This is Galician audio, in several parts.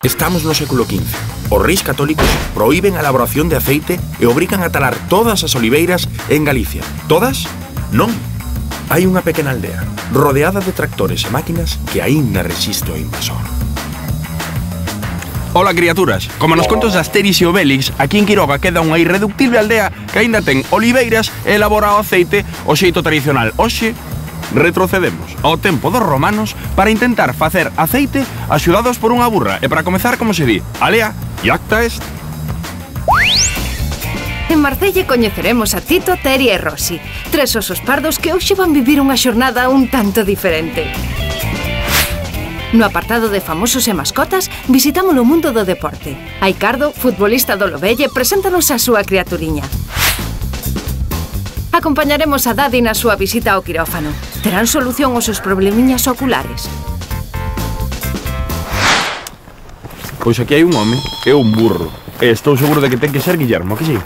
Estamos no século XV. Os reis católicos prohíben a elaboración de aceite e obrigan a talar todas as oliveiras en Galicia. Todas? Non. Hai unha pequena aldea, rodeada de tractores e máquinas que aínda resiste o invasor. Ola, criaturas. Como nos contos de Asterix e Obélix, aquí en Quiroga queda unha irreductible aldea que aínda ten oliveiras e elabora o aceite o xeito tradicional. Hoxe, retrocedemos ao tempo dos romanos para intentar facer aceite axudados por unha burra. E para comezar, como se di, alea, iacta est. En Marcelle coñeceremos a Tito, Teri e Rossi, tres osos pardos que hoxe van vivir unha xornada un tanto diferente. No apartado de famosos e mascotas, visitamos o mundo do deporte. Aicardo, futbolista do Lobelle, preséntanos a súa criaturiña. Acompañaremos a Dadi na súa visita ao quirófano. Terán solución aos seus problemiñas oculares. Pois aquí hai un home e un burro. E estou seguro de que ten que ser Guillermo, que sí?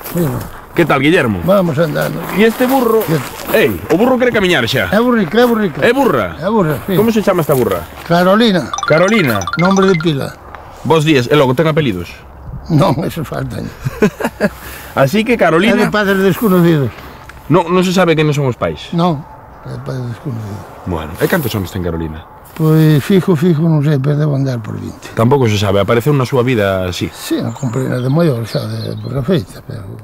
Que tal, Guillermo? Vamos andando. E este burro... Ei, o burro quere camiñar xa. É burrica, é burrica. É burra? É burra, sí. Como se chama esta burra? Carolina. Carolina. Nombre de pila. Bos días. E logo, ten apelidos? Non, eso faltan. Así que Carolina... É de padres desconocidos. Non se sabe quen son os pais? Non, é de padres desconocidos. Bueno, e cantos anos ten Carolina? Pois fijo, non sei, pero debo andar por 20. Tampouco se sabe, apareceu na súa vida así. Sí, non comprei nada de maior xa de por feita, pero...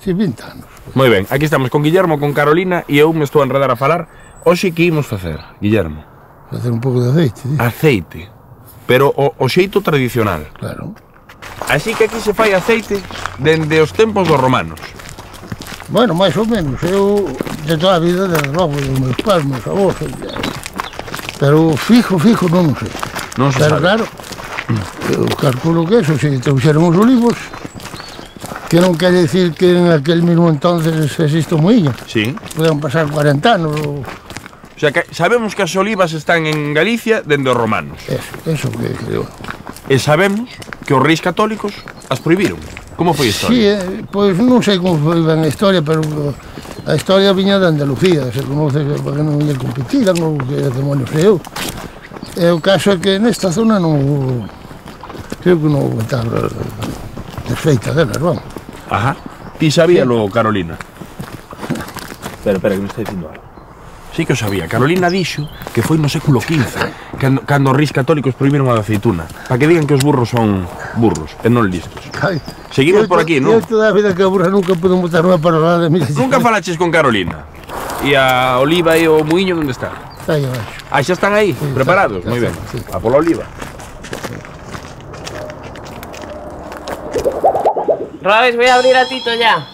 Sí, 20 anos. Moi ben, aquí estamos con Guillermo, con Carolina, e eu me estou a enredar a falar. Hoxe que imos facer, Guillermo? Facer un pouco de aceite, sí. Aceite, pero o xeito tradicional. Claro. Así que aquí se fai aceite dende os tempos dos romanos. Bueno, máis ou menos, eu de toda a vida, desde logo, dos meus pais, meus avós, pero fijo, non sei. Non se pero sabe. Claro, eu calculo que eso, se trouxeron os olivos, que non quere dicir que en aquel mismo entonces existe o moinho. Sí. Poden pasar 40 anos ou... O sea, que sabemos que as olivas están en Galicia dende os romanos. Eso que creo. E sabemos que os reis católicos as prohibiron. Como foi a historia? Sí, pois non sei como foi ben a historia, pero a historia viña de Andalucía, se conoce porque non lle competiran ou que demonios sei eu. E o caso é que nesta zona non hubo... Creo que non houve tal desfeita delas, vamos. Ajá. Ti sabíalo, Carolina? Espera, que me está dicindo algo. Sí que o sabía. Carolina dixo que foi no século XV cando os reis católicos prohibiron a aceituna, para que digan que os burros son burros e non listos. Ai, seguimos por aquí, non? Eu toda a vida que a burra nunca pude botar unha parolada. Nunca falaches con Carolina? E a oliva e o muiño onde está? Está aí abaixo. Ah, xa están aí, sí, preparados? Moi ben. Sí. A pola oliva. Robes, voy a abrir a Tito ya,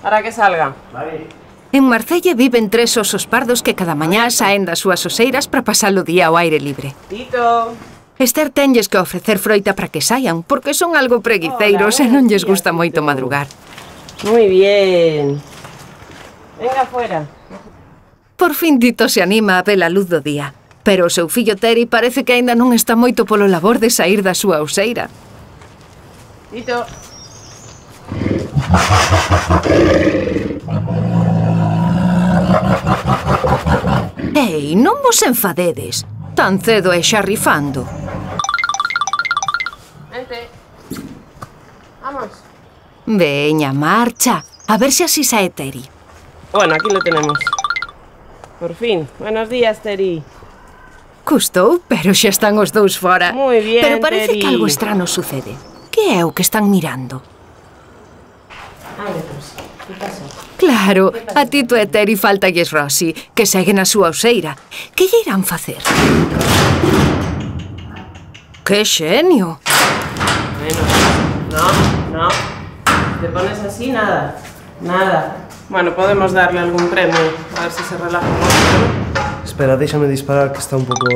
para que salga. Vale. En Marcelle viven tres osos pardos que cada mañá saen das súas oseiras para pasar o día ao aire libre. Tito. Esther tenlles que ofrecer froita para que saian, porque son algo preguiceiros e non lles gusta moito madrugar. Muy bien. Venga fuera. Por fin Tito se anima a ver a luz do día, pero o seu fillo Teri parece que aínda non está moito polo labor de sair da súa oseira. Tito. Ei, non vos enfadedes. Tan cedo e xa rifando. Vente. Vamos. Veña, marcha. A ver se así sae Teri. Bueno, aquí lo tenemos. Por fin. Buenos días, Teri. Custou, pero xa están os dous fora. Muy bien, pero parece Teri. que algo estrano sucede. Que é o que están mirando? Ai, Rossi, que pasou? Claro, a Tito e Teri faltalles Rossi, que seguen a súa oseira. Que lle irán facer? ¡Que xenio! Bueno, no. Te pones así, nada. Nada. Bueno, podemos darle algún premio, a ver si se relaja un poco. Espera, déjame disparar, que está un poco...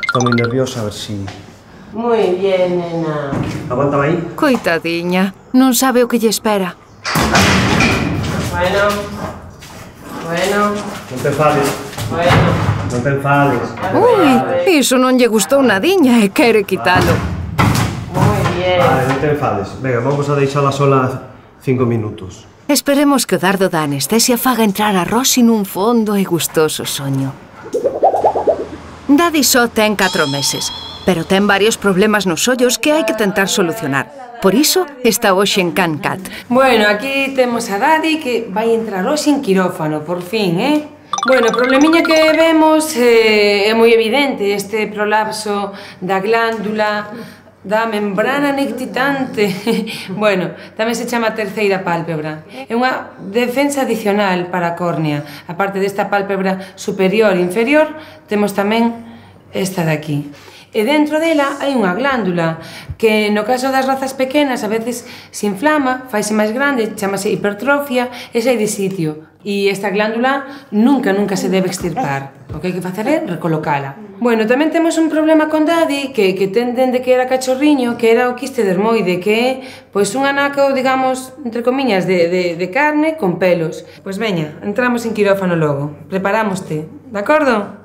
Está muy nerviosa, a ver si... Muy bien, nena. Aguántame aí. Coitadiña, non sabe o que lle espera. Bueno. Non te enfades. Bueno. Non te enfades. Ui, iso non lle gustou nadiña e quere quitalo. Muy bien. Vale, non te enfades. Venga, vamos a deixala sola 5 minutos. Esperemos que o dardo da anestesia faga entrar a Rossi nun fondo e gustoso soño. Daddy só ten 4 meses, pero ten varios problemas nos ollos que hai que tentar solucionar. Por iso está hoxe en CanCat. Bueno, aquí temos a Dadi que vai entrar hoxe en quirófano, por fin, Bueno, o problemiña que vemos é moi evidente, este prolapso da glándula, da membrana nictitante. Bueno, tamén se chama terceira pálpebra. É unha defensa adicional para a córnea. A parte desta pálpebra superior e inferior, temos tamén esta de aquí. E dentro dela hai unha glándula que no caso das razas pequenas a veces se inflama, faise máis grande, chamase hipertrofia e sai de sitio. E esta glándula nunca se debe extirpar. O que hai que facer é recolocala. Bueno, tamén temos un problema con Dadi que ten dende que era cachorriño, que era o quiste dermoide, que é pois un anaco, digamos, entre comiñas, de carne con pelos. Pois veña, entramos en quirófano logo. Preparámoste, de acordo?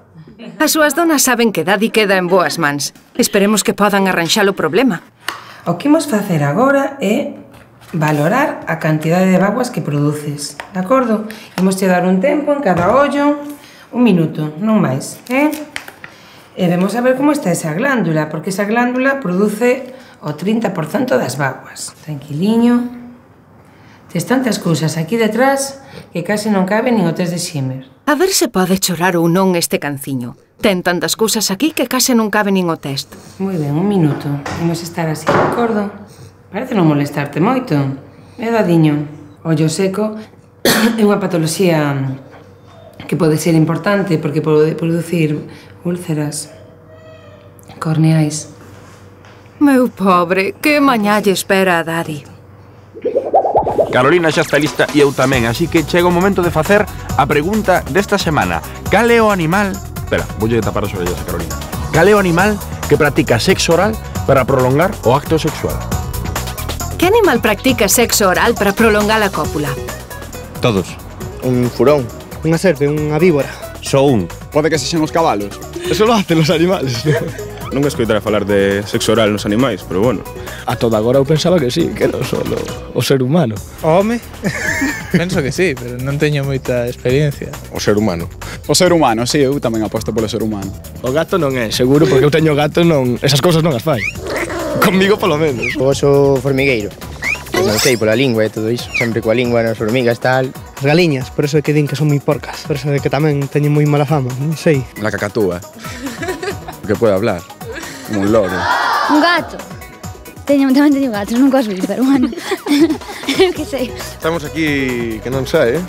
As súas donas saben que Dadi queda en boas mans. Esperemos que podan arranxar o problema. O que imos facer agora é valorar a cantidade de vaguas que produces, de acordo? Imos che dar un tempo en cada ollo, 1 minuto, non máis, E vemos a ver como está esa glándula, porque esa glándula produce o 30% das vaguas. Tranquiliño. Tes tantas cousas aquí detrás que case non cabe nin o test de Schimmer. A ver se pode chorar ou non este canciño. Ten tantas cousas aquí que case non cabe nin o test. Moi ben, 1 minuto. Imos estar así, de acordo? Parece non molestarte moito. É dadiño. Ollo seco é unha patoloxía que pode ser importante porque pode producir úlceras corneais. Meu pobre, que mañá lle espera a Dadi. Carolina xa está lista e eu tamén, así que chega o momento de facer a pregunta desta semana. Cal é o animal... Espera, voulle tapar as orellas a Carolina. Cal é o animal que practica sexo oral para prolongar o acto sexual? Que animal practica sexo oral para prolongar a cópula? Todos. Un furón. Unha serpe, unha víbora. Só un. Pode que sexen os cabalos. Eso lo hacen os animales. Non escoitara falar de sexo oral nos animais, pero bueno. A toda agora eu pensaba que sí, que non solo o ser humano. Home? Penso que sí, pero non teño moita experiencia. O ser humano. O ser humano, sí, eu tamén aposto polo ser humano. O gato non é, seguro, porque eu teño gato non... Esas cousas non as fai. Conmigo polo menos. O oso formigueiro. Pois non sei, pola lingua e todo iso. Sempre coa lingua nas formigas, tal. As galiñas, por eso é que din que son moi porcas. Por eso é que tamén teñen moi mala fama, non sei. La cacatúa. Que pode hablar. Como un loro. Un gato. Tamén teño gatos, nunca os vi, pero bueno. Que sei. Estamos aquí que non sei,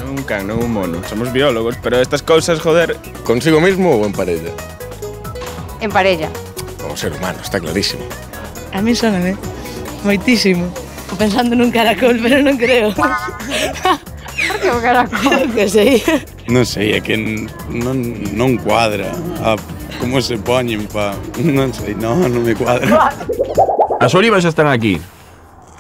Non un can, non un mono. Somos biólogos, pero estas cousas, joder, consigo mismo ou en parella? En parella. O ser humano, está clarísimo. A mí sóname moitísimo. Pensando nun caracol, pero non creo. Por que o caracol? Que sei. Non sei, é que non cuadra. Como se poñen pa... Non sei, non me cuadra. As olivas xa están aquí.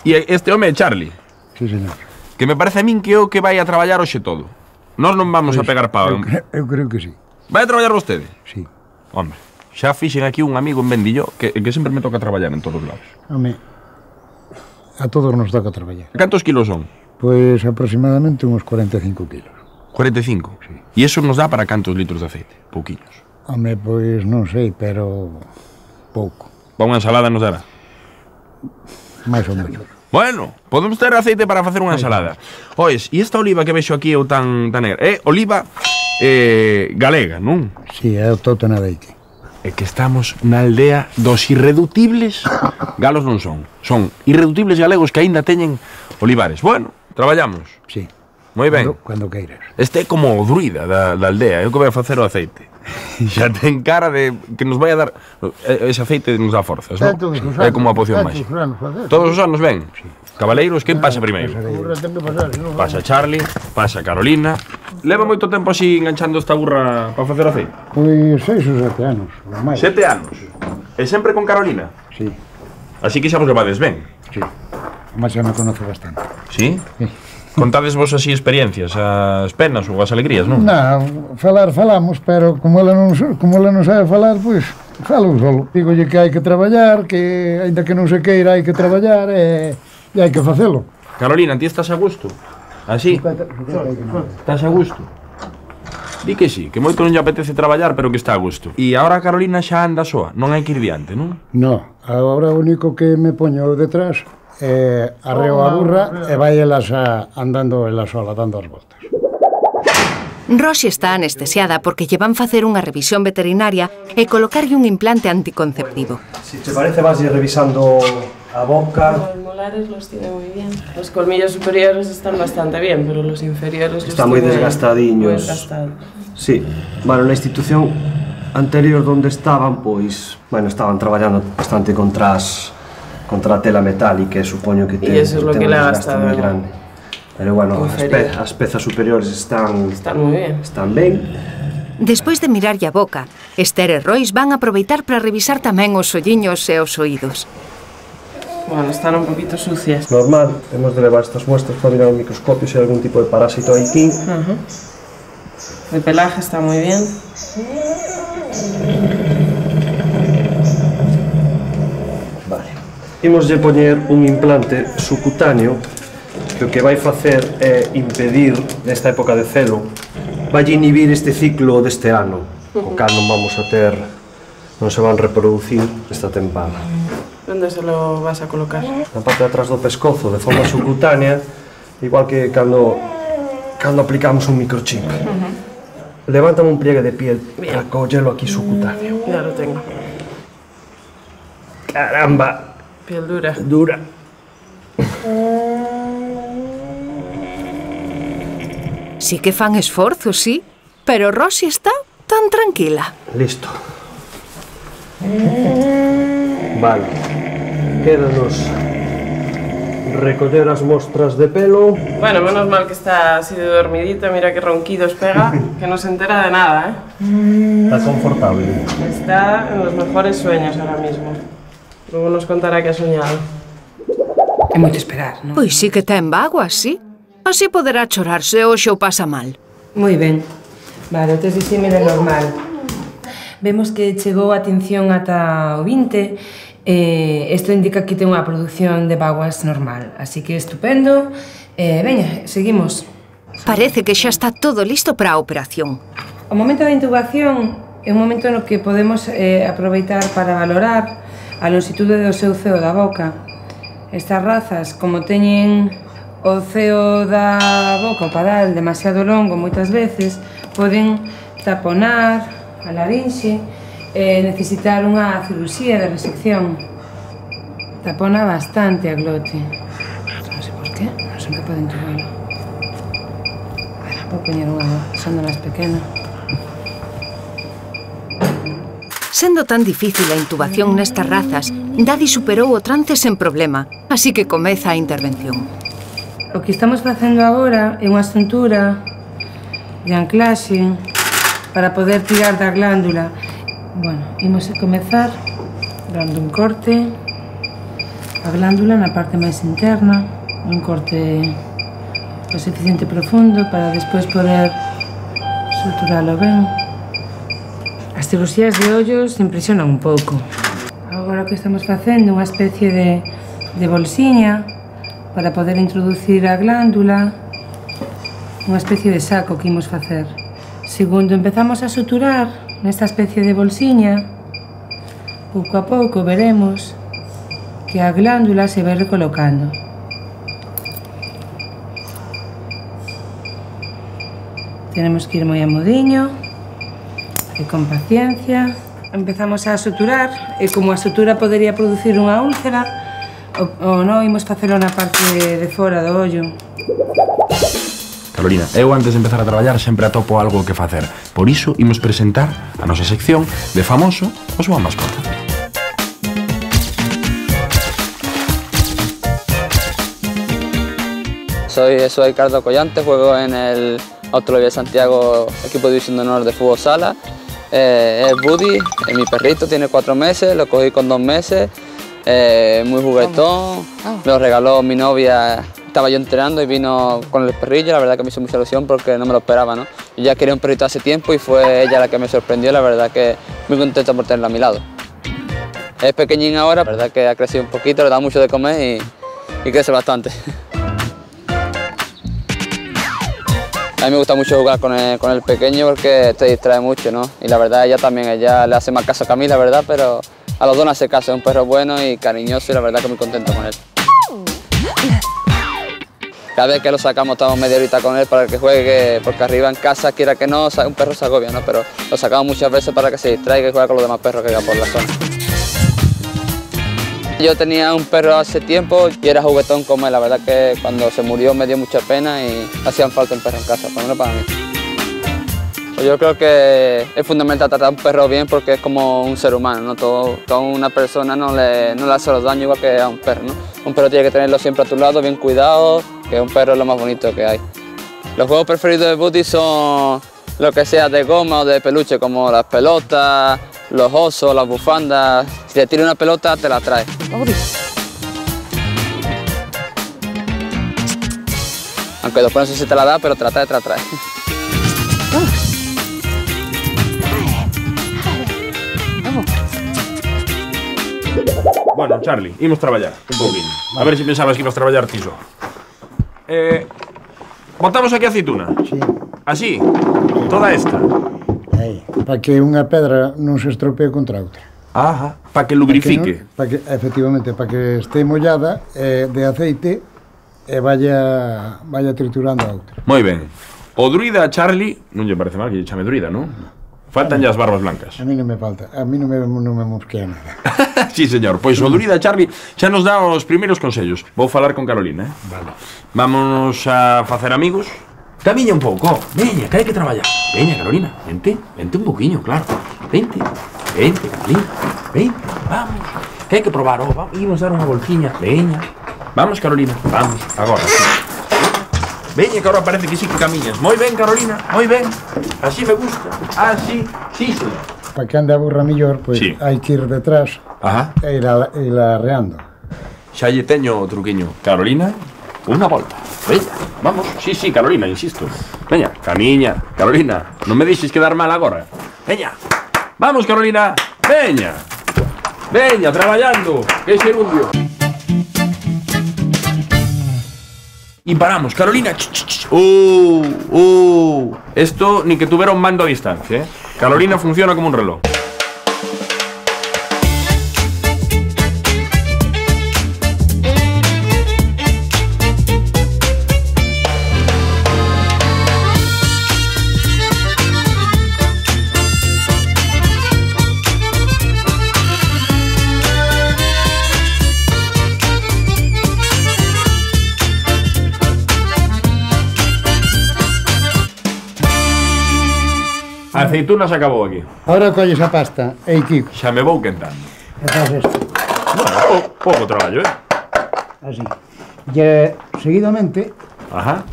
E este home é Charlie. Sí, señor. Que me parece a min que é o que vai a traballar hoxe todo. Nós non vamos a pegar pau. Eu creo que sí. Vai a traballar vostede? Sí. Hombre, xa fixen aquí un amigo en Vendillo que sempre me toca traballar en todos os lados. Home, a todos nos toca traballar. Cantos kilos son? Pois aproximadamente uns 45 kilos. 45? Sí. E iso nos dá para cantos litros de aceite? Pouquiños. Home, pois non sei, pero pouco. Para unha ensalada nos dará? Mais ou menos. Bueno, podemos ter aceite para facer unha ensalada. Oes, e esta oliva que vexo aquí é o tan negra? É oliva galega, non? Si, é autóctona de aquí. É que estamos na aldea dos irreductibles galos non son. Son irreductibles galegos que aínda teñen olivares. Bueno, traballamos. Sí. Moi ben. Cando queiras. Este é como o druida da aldea, é o que vai a facer o aceite. Xa ten cara de que nos vai a dar... Ese aceite nos dá forzas, non? É como a poción máxica. Todos os anos ven? Cabaleiros, quen pasa primeiro? Pasa Charlie, pasa Carolina. Leva moito tempo así enganchando esta burra para facer aceite? Pois 6 ou 7 anos, ou máis. 7 anos? E sempre con Carolina? Sí. Así que xa vos levades ben? Sí. Mas xa me conoce bastante. Sí? Sí. Contades vos así experiencias, as penas ou as alegrías, non? Non, falamos, pero como ela non sabe falar, pois falo solo. Dígolle que hai que traballar, que aínda que non se queira hai que traballar e hai que facelo. Carolina, ti estás a gusto? Así? Estás a gusto? Di que sí, que moito non lle apetece traballar, pero que está a gusto. E agora a Carolina xa anda soa, non hai que ir diante, non? No, agora o único que me poño detrás é arreo a burra e vai elas andando ela sola, dando as voltas. Rosi está anestesiada porque lle van facer unha revisión veterinaria e colocarlle un implante anticonceptivo. Si te parece, vas revisando a boca. Los molares los tiene muy bien. Los colmillos superiores están bastante bien, pero los inferiores están moi desgastadiños. Moi desgastados. Sí. Bueno, na institución anterior onde estaban, pois, bueno, estaban traballando bastante contra a tela metálica, e supoño que ten un desgaste moi grande. Pero bueno, as pezas superiores están moi bien. Están ben. Despois de mirarlle a boca, Esther e Rois van a aproveitar para revisar tamén os olliños e os oídos. Bueno, están un poquito sucias. Normal, temos de levar estas muestras para mirar o microscopio se hai algún tipo de parásito aquí. El pelaje está muy bien. Vale. Imoslle poñer un implante subcutáneo que o que vai facer é impedir, nesta época de celo, vai inhibir este ciclo deste ano, o cal non vamos a ter, non se van reproducir esta tempada. ¿Dónde se lo vas a colocar? Na parte de atrás do pescozo, de forma subcutánea, igual que cando aplicamos un microchip. Levántame un pliegue de piel para collelo aquí subcutáneo. Ya lo tengo. Caramba. Piel dura. Dura. Sí que fan esforzos, sí, pero Rosi está tan tranquila. Listo. Vale. Quédanos recoller as mostras de pelo. Bueno, menos mal que está así de dormidita, mira qué ronquidos pega, que no se entera de nada, ¿eh? Está confortable. Está en los mejores sueños ahora mismo. Luego nos contará que ha soñado. É moito esperar, non? Pois sí que ten vaguas, sí. Así poderá chorarse o xo pasa mal. Moi ben. Vale, o test de símile normal. Vemos que chegou a tinción ata o 20. Isto indica que ten unha produción de vaguas normal. Así que estupendo. Veña, seguimos. Parece que xa está todo listo para a operación. O momento da intubación é un momento no que podemos aproveitar para valorar a longitude do seu ceo da boca. Estas razas, como teñen o ceo da boca, o padal, demasiado longo moitas veces, poden taponar a larinxe e necesitar unha cirurxía de resección. Tapona bastante a glote. Non sei por qué, non sei que poden entubalo. Vou poñer unha sonda máis pequena. Sendo tan difícil a intubación nestas razas, Daddy superou o trance sen problema, así que comeza a intervención. O que estamos facendo agora é unha estrutura de anclaxe para poder tirar da glándula. Bueno, imos a comezar dando un corte a glándula na parte máis interna, un corte o suficiente profundo para despois poder suturalo ben. As cirurxías de ollos impresionan un pouco. Agora o que estamos facendo é unha especie de bolsiña para poder introducir a glándula, unha especie de saco que imos facer. Segundo empezamos a suturar nesta especie de bolsiña, pouco a pouco veremos que a glándula se vai recolocando. Tenemos que ir moi a modiño e con paciencia. Empezamos a suturar e como a sutura podería producir unha úlcera, o non imos facelo na parte de fora do ollo. Carolina, eu antes de empezar a traballar sempre atopo algo que facer. Por iso imos presentar a nosa sección de famoso o súa mascota. Soy Ricardo Collante, juego en el Autolevía Santiago, equipo de división de honor de fútbol sala. Es Buddy, es mi perrito, tiene 4 meses, lo cogí con 2 meses, muy juguetón, me lo regaló mi novia, estaba yo entrenando y vino con el perrillo, la verdad que me hizo mucha ilusión porque no me lo esperaba, ¿no? Yo ya quería un perrito hace tiempo y fue ella la que me sorprendió, la verdad que muy contento por tenerla a mi lado. Es pequeñín ahora, la verdad que ha crecido un poquito, le da mucho de comer y crece bastante. A mí me gusta mucho jugar con el pequeño porque te distrae mucho, ¿no? Y la verdad ella le hace más caso que a mí, la verdad, pero a los dos no hace caso. Es un perro bueno y cariñoso y la verdad que muy contento con él. Cada vez que lo sacamos estamos media horita con él para que juegue, porque arriba en casa, quiera que no, un perro se agobia, ¿no? Pero lo sacamos muchas veces para que se distraiga y juegue con los demás perros que hay por la zona. Yo tenía un perro hace tiempo y era juguetón como él. La verdad que cuando se murió me dio mucha pena y hacían falta un perro en casa, por lo menos para mí. Yo creo que es fundamental tratar a un perro bien porque es como un ser humano, ¿no? Toda una persona no le hace los daños igual que a un perro, ¿no? Un perro tiene que tenerlo siempre a tu lado, bien cuidado, que un perro es lo más bonito que hay. Los juegos preferidos de Buddy son lo que sea de goma o de peluche, como las pelotas, los osos, las bufandas. Si le tira una pelota, te la trae. Aunque después no sé si te la da, pero te la trae. Bueno, Charlie, imos traballar un poquinho. A ver se pensabas que ibas traballar ti só. Botamos aquí a aceituna. Sí. Así, toda esta. Aí, para que unha pedra non se estropee contra outra. Ajá, para que lubrifique. Efectivamente, para que este mollada de aceite e vaya triturando a outra. Moi ben. O druida Charlie, non lle parece mal que lle chame druida, non? Faltan ya as barbas blancas. A mí non me falta, a mí non me mosquea nada. Sí, señor. Pois o druida Charlie xa nos dá os primeiros consellos. Vou falar con Carolina, Vale. Vámonos a facer amigos. Camiña un pouco. Veña, que hai que traballar. Veña, Carolina, vente un poquinho, claro. Vente, Carolina, vente, vamos. Que hai que probar, vamos, imos dar unha voltiña. Veña. Vamos, Carolina, vamos, agora. Sí. Veña, que ahora parece que sí que camiñas. Moi ben, Carolina, moi ben. Así me gusta. Así, sí, señor. Para que ande a burra millor, pois sí. Hai que ir detrás e ir arreando. Xa lle teño o truquiño. Carolina, unha volta. Veña, vamos. Sí, Carolina, insisto. Veña, camiña. Carolina, non me deixes quedar mal agora. Veña. Vamos, Carolina. Veña. Veña, traballando. Que xerundio. Y paramos, Carolina. Esto ni que tuviera un mando a distancia, ¿eh? Carolina funciona como un reloj. A aceituna se acabou aquí. Ahora colles a pasta, Kiko. Xa me vou quentando. E faz isto. Bueno, pouco traballo, Así. E seguidamente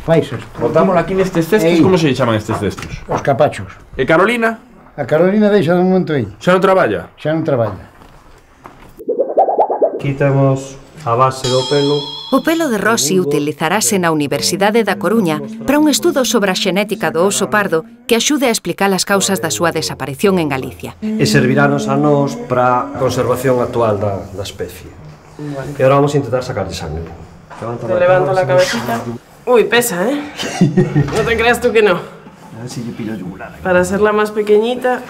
fais isto. Botámosla aquí nestes cestos, como se chaman estes cestos? Os capachos. E Carolina? A Carolina deixa de un momento aí. Xa non traballa? Xa non traballa. Quitamos a base do pelo. O pelo de Rossi utilizarase na Universidade da Coruña para un estudo sobre a xenética do oso pardo que axude a explicar as causas da súa desaparición en Galicia. E servirános a nós para a conservación actual da especie. E agora vamos a intentar sacarle sangre. Te levanto la cabecita. Uy, pesa, ¿eh? No te creas tú que no. A ver si yo pillo yugular. Para hacerla más pequeñita...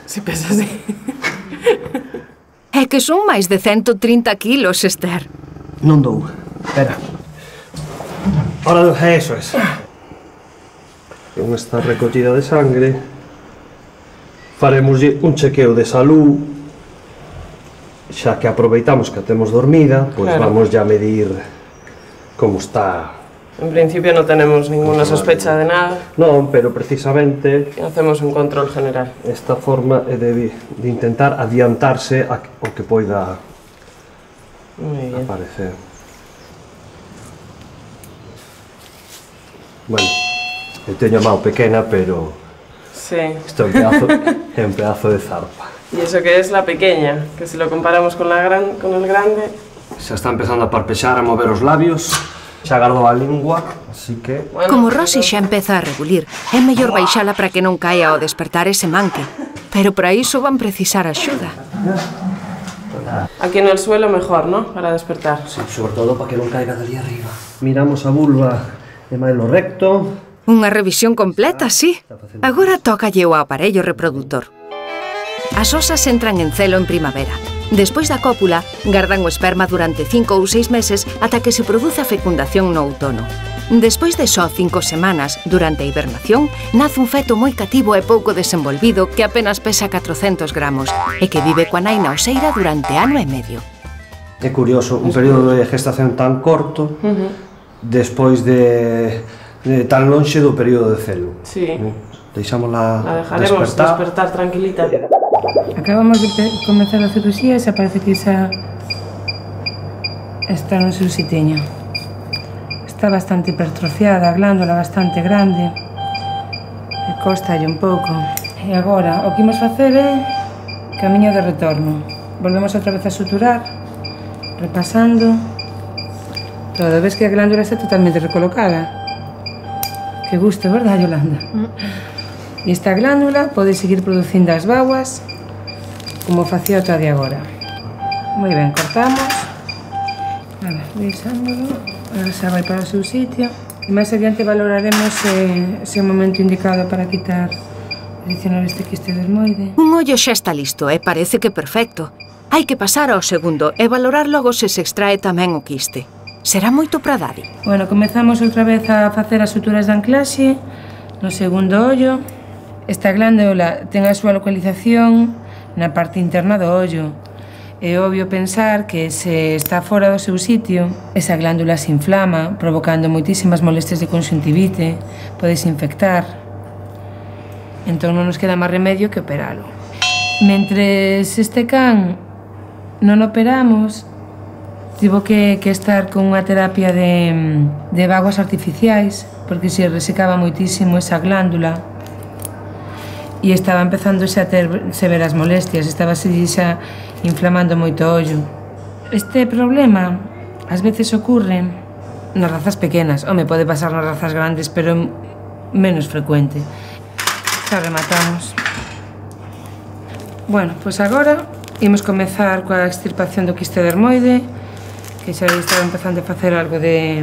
Sí pesa, sí. É que son máis de 130 kilos, Esther. Non dou. Espera. Ahora, eso es. Con esta recollida de sangre faremos un chequeo de salud. Xa que aproveitamos que a temos dormida, pois vamos ya a medir como está. En principio no tenemos ninguna sospecha de nada. Non, pero precisamente hacemos un control general. Esta forma é de intentar adiantarse ao que poida aparecer. Bueno, eu teño a mão pequena, pero isto é un pedazo de zarpa. Y eso que es la pequeña, que si lo comparamos con el grande... Xa está empezando a parpexar, a mover os labios. Xa agardou a lingua, así que... Como Rossi xa empeza a regulir, é mellor baixala para que non caia ao despertar ese manque. Pero para iso van precisar axuda. Aquí en el suelo mejor, ¿no? Para despertar. Sí, sobre todo para que non caiga dali arriba. Miramos a vulva E máis lo recto. Unha revisión completa, sí. Agora tócalle o aparello reproductor. As osas entran en celo en primavera. Despois da cópula, gardan o esperma durante 5 ou 6 meses ata que se produce a fecundación no outono. Despois de só 5 semanas, durante a hibernación, nace un feto moi cativo e pouco desenvolvido que apenas pesa 400 gramos e que vive coa nai na oseira durante ano e medio. É curioso, un período de gestación tan corto, despois de tan lonxe do período de celo. Sí. Deixámosla La dejaremos despertar tranquilita. Acabamos de comenzar a cirugía e se parece que esa está no seu sitiño. Está bastante hipertrofiada, a glándula bastante grande e costalle un pouco. E agora, o que imos facer é camiño de retorno. Volvemos outra vez a suturar, repasando todo. Ves que a glándula está totalmente recolocada. Que gusto, verdad, Yolanda? E esta glándula pode seguir producindo as vaguas como facía outra de agora. Moi ben, cortamos. Vale, deixándolo. Agora xa vai para o seu sitio. E máis adiante valoraremos se é o momento indicado para quitar adicionar este quiste dermoide. Un ollo xa está listo e parece que perfecto. Hai que pasar ao segundo e valorar logo se se extrae tamén o quiste. Será moito para Dadi. Bueno, comezamos outra vez a facer as suturas de anclaxe no segundo ollo. Esta glándula ten a súa localización na parte interna do ollo. É obvio pensar que se está fora do seu sitio, esa glándula se inflama, provocando moitísimas molestias de conxuntivite, podes infectar. Entón non nos queda máis remedio que operalo. Mentres este can non operamos, tivo que estar con unha terapia de vaguas artificiais, porque se resecaba moitísimo esa glándula e estaba empezándose a ter severas molestias, estaba xa inflamando moito o ollo. Este problema ás veces ocurre nas razas pequenas, home, pode pasar nas razas grandes, pero menos frecuente. Xa rematamos. Bueno, pois agora imos comezar coa extirpación do quiste dermoide, que xa estaba empezando a facer algo de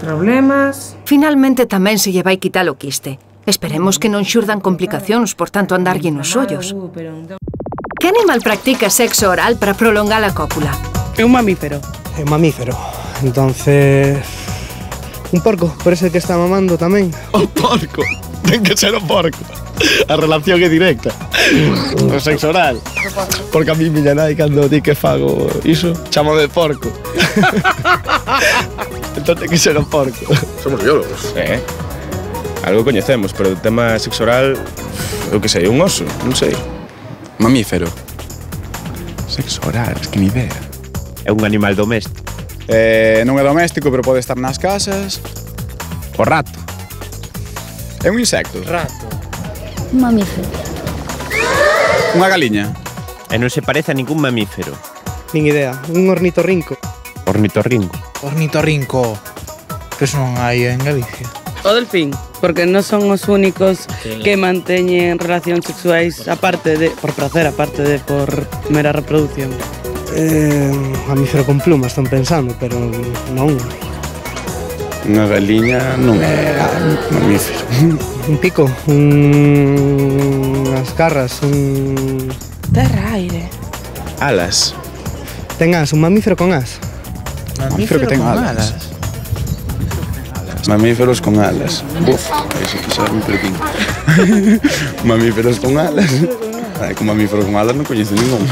problemas. Finalmente tamén se lle vai quitar o quiste. Esperemos que non xurdan complicacións por tanto andarlle nos ollos. Que animal practica sexo oral para prolongar a cópula? É un mamífero. É un mamífero. Entonces... un porco, por ese que está mamando tamén. O porco. Ten que ser o porco. A relación é directa. O sexo oral. Porque a mí miña nai cando di que fago iso, chamo de porco. Entón ten que ser o porco. Somos biólogos. Algo coñecemos, pero o tema sexo oral, eu que sei, un oso, non sei. Mamífero. Sexo oral, es que ni idea. É un animal doméstico. Non é doméstico, pero pode estar nas casas. O rato. É un insecto. Rato. Un mamífero. Unha galiña. E non se parece a ningún mamífero. Nin idea. Un ornitorrinco. Ornitorrinco. Ornitorrinco. Que eso non hai en Galicia. O delfín, porque non son os únicos que manteñen relacións sexuais aparte de por placer, aparte de por mera reproducción. Mamífero con plumas, están pensando, pero non. Unha galiña non é mamífero. Un pico, unhas garras, un... Terra, aire. Alas. Ten as, un mamífero con as. Mamífero que ten alas. Mamíferos con alas. Uf, eso quizás un pepín. Mamíferos con alas. Ay, con mamíferos con alas non coñezo ningún.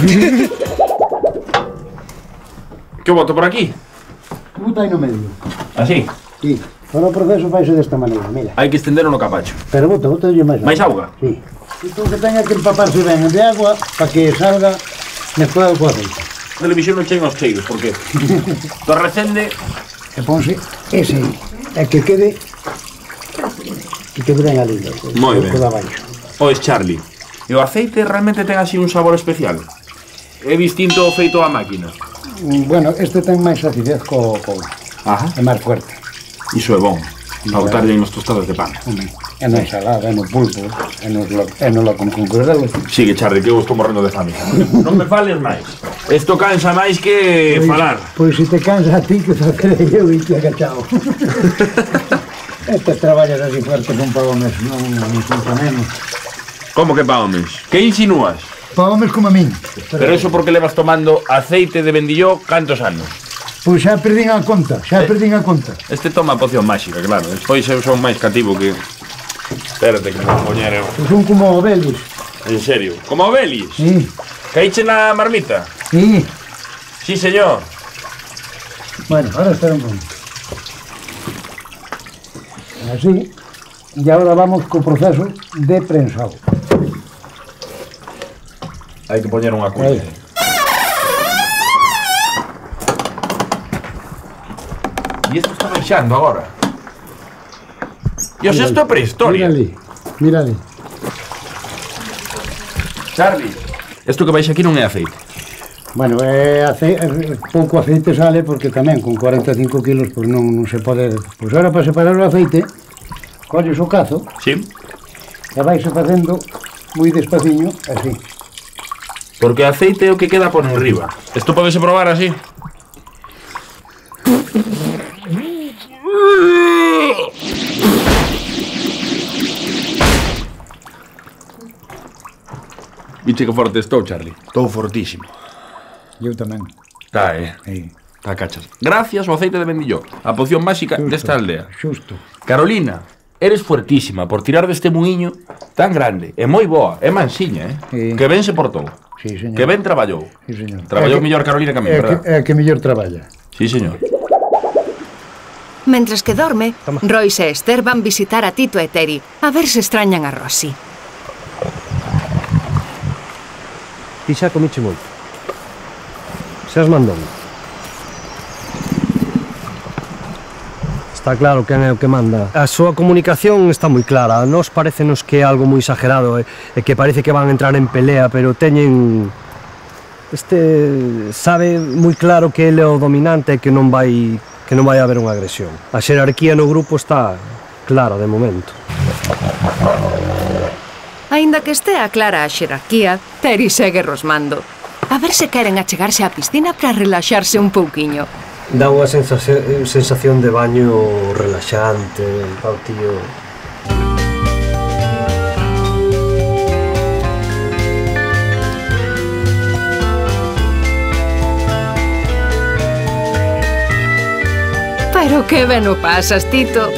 Que boto por aquí? Buta aí no medio. Así? Sí. Ahora o proceso faise desta maneira, mira. Hai que estendero no capacho. Pero bota máis auga. Máis auga? Sí. Entón que tenga que empaparse ben de agua para que salga mezclado coa aceite. A televisión non chega aos cheiros, por que? To recende... E ponse ese e que quede ben ali. Moi ben. Ois, Charlie, e o aceite realmente ten así un sabor especial? É distinto ao feito á máquina? Bueno, este ten máis acidez co... Ajá. É máis fuerte. Iso é bon, para botarlle nos tostados de pan. e na ensalada, e no pulpo, e no locón con cordel. Sigue, Charlie, que eu estou morrendo de fame. Non me fales máis. Isto cansa máis que falar. Pois se te cansa a ti, que facerei eu e te agachao. Estes traballos así fuertes son para homes, non para menos. Como que para homes? Que insinúas? Para homes como a min. Pero eso porque levas tomando aceite de vendilló cantos anos? Pois xa perdín a conta, Este toma poción máxica, claro. Despois eu son máis cativo que... Espérate que me vou poñer eu. Son como o Belis. En serio? Como o Belis? Sí. Caíche na marmita? Sí. Sí, señor. Bueno, ahora espera un momento. Así. E agora vamos co proceso de prensado. Hai que poñer unha cuña. E isto está baixando agora. Dios, isto é prehistoria. Mira ali. Charlie, isto que baixa aquí non é aceite. Bueno, pouco aceite sale porque tamén con 45 kilos pois non se pode... Pois ahora para separar o aceite, colles o cazo e vaise facendo moi despaciño, así. Porque o aceite é o que queda por enriba. Isto podese probar así. Viche que forte estou, Charlie. Estou fortísimo. Eu tamén. Tá, Tá, cachas. Gracias ao aceite de vendilló, a poción máxica desta aldea. Xusto. Carolina, eres fuertísima por tirar deste muiño tan grande. É moi boa, é mansiña, Que ben se portou. Sí, señor. Que ben traballou. Sí, señor. Traballou mellor Carolina que a mí, verdad? É que mellor traballa. Sí, señor. Mentres que dorme, Royce e Esther van visitar a Tito e Teri a ver se extrañan a Rosy. Ti xa comiche moito. Xas mandou. Está claro quen é o que manda. A súa comunicación está moi clara. A nós parecenos que é algo moi exagerado e que parece que van entrar en pelea, pero teñen... sabe moi claro que ele é o dominante e que non vai haber unha agresión. A xerarquía no grupo está clara de momento. Aínda que estea clara a xerarquía, Teri segue rosmando. A ver se queren achegarse á piscina para relaxarse un pouquiño. Dá unha sensación de baño relaxante, ao tío. Pero que ben o pasas, Tito.